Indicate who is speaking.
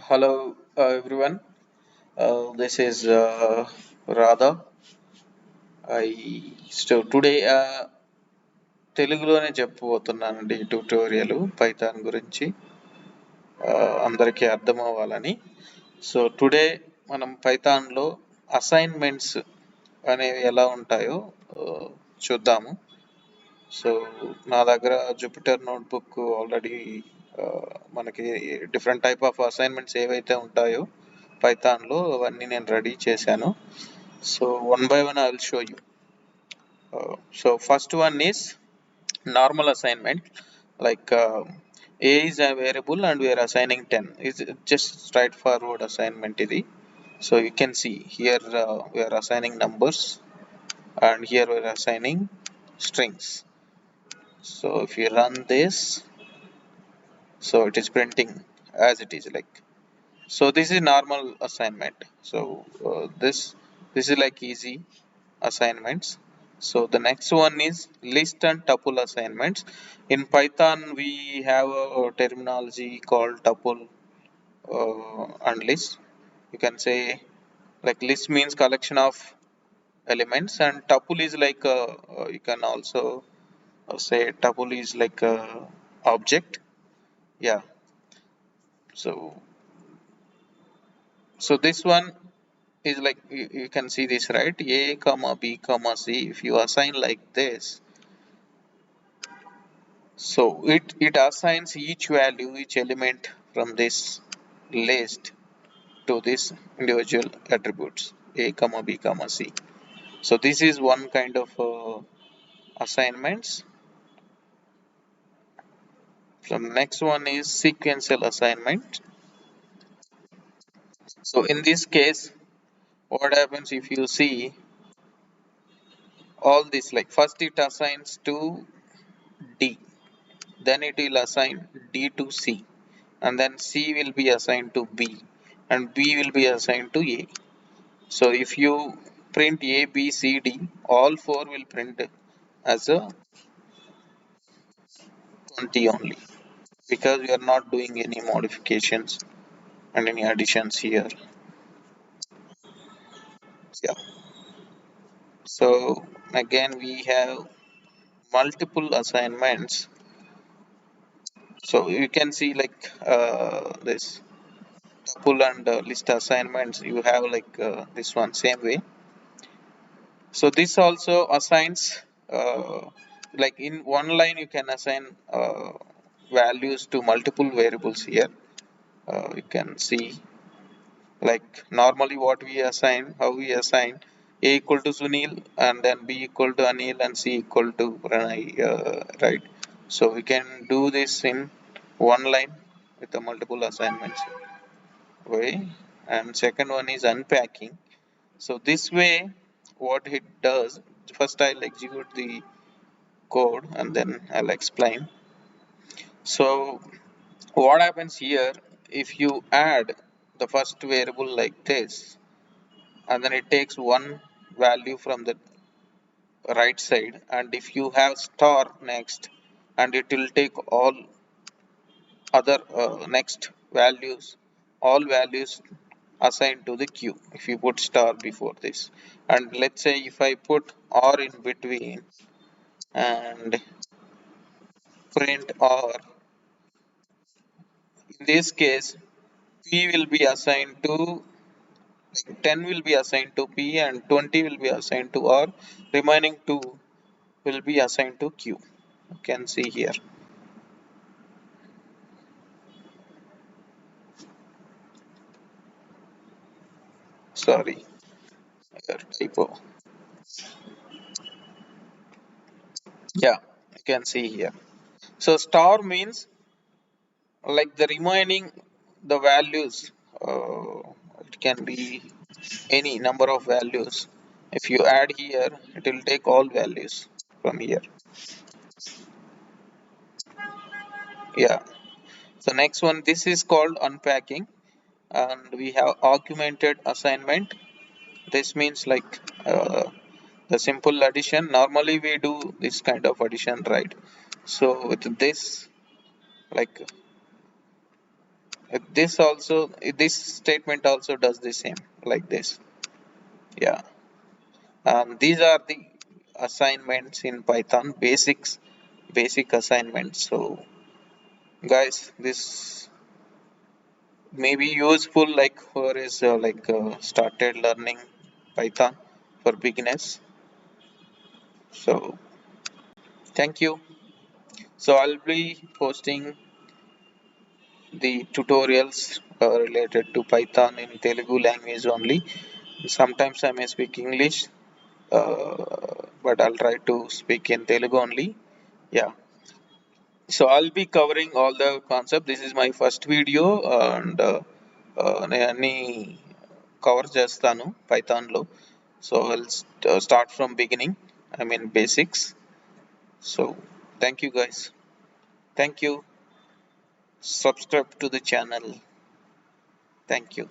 Speaker 1: Hello, everyone. This is Radha. Today తెలుగులోనే చెప్పబోతున్నానండి ఈ tutorial Python గురించి అందరికీ అర్థం అవ్వాలని. సో టుడే మనం పైథాన్లో అసైన్మెంట్స్ అనేవి ఎలా ఉంటాయో చూద్దాము. సో నా దగ్గర జూపిటర్ నోట్బుక్ ఆల్రెడీ మనకి డిఫరెంట్ టైప్ ఆఫ్ అసైన్మెంట్స్ ఏవైతే ఉంటాయో పైథాన్లో అవన్నీ నేను రెడీ చేశాను. So one by one I will show you. So first one is normal assignment, like a is a variable and we are assigning 10. It's just straightforward assignment idi. So you can see here we are assigning numbers and here we are assigning strings. So if you run this, so it is printing as it is like. So this is normal assignment. So this is like easy assignments. So the next one is list and tuple assignments. In Python we have a terminology called tuple and list. You can say like list means collection of elements and tuple is like you can also say tuple is like a object. Yeah. So this one is like you can see this, right? A comma B comma C. If you assign like this, so it assigns each value, each element from this list to this individual attributes A comma B comma C. So this is one kind of assignments. So next one is sequential assignment. So in this case, what happens if you see all this, like first it assigns to D, then it will assign D to C, and then C will be assigned to B and B will be assigned to A. So if you print A, B, C, D, all four will print as a 20 only, because we are not doing any modifications and any additions here. Yeah. So again we have multiple assignments. So you can see like this tuple and list assignments, you have like this one same way. So this also assigns like in one line you can assign values to multiple variables here. You can see like normally what we assign, how we assign A equal to Sunil and then B equal to Anil and C equal to Pranay, right? So we can do this in one line with the multiple assignments way. And second one is unpacking. So this way what it does, first I'll execute the code and then I'll explain. So what happens here, if you add the first variable like this and then it takes one value from the right side, and if you have star next and it will take all other next values, all values assigned to the queue if you put star before this. And let's say if I put or in between and print or, in this case P will be assigned to, like 10 will be assigned to P and 20 will be assigned to R, remaining 2 will be assigned to Q. You can see here. Sorry, here typo. Yeah, you can see here. So star means like the remaining the values. It can be any number of values. If you add here, it will take all values from here. Yeah. So next one, this is called unpacking, and we have augmented assignment. This means like the simple addition. Normally we do this kind of addition, right? So with this, like This also, this statement also does the same like this. Yeah. These are the assignments in Python, basic assignments. So guys, this may be useful like whoever is started learning Python for beginners. So thank you. So I'll be posting the tutorials related to Python in Telugu language only. Sometimes I may speak English, but I'll try to speak in Telugu only. Yeah. So I'll be covering all the concept. This is my first video, and నేను అన్ని cover చేస్తాను పైథాన్లో. So I'll start from beginning. I mean basics. So thank you guys. Thank you. Subscribe to the channel. Thank you.